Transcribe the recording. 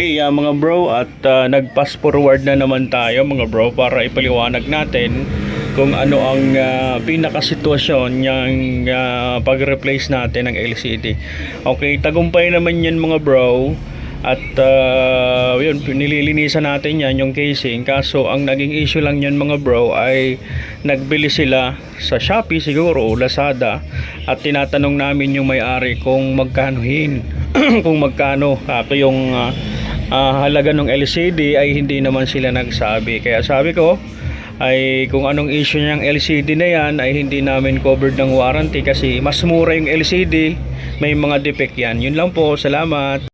Okay, mga bro, at nag-fast forward na naman tayo mga bro para ipaliwanag natin kung ano ang pinakasitwasyon ng pag-replace natin ng LCD. Okay, tagumpay naman yan mga bro. At yun, nililinisan natin yan yung casing. Kaso ang naging issue lang yan mga bro ay nagbili sila sa Shopee siguro o Lazada. At tinatanong namin yung may-ari kung magkanuhin kung magkano. At yung halaga ng LCD ay hindi naman sila nagsabi. Kaya sabi ko ay kung anong issue niyang LCD na yan ay hindi namin covered ng warranty kasi mas mura yung LCD, may mga defect yan. Yun lang po, salamat.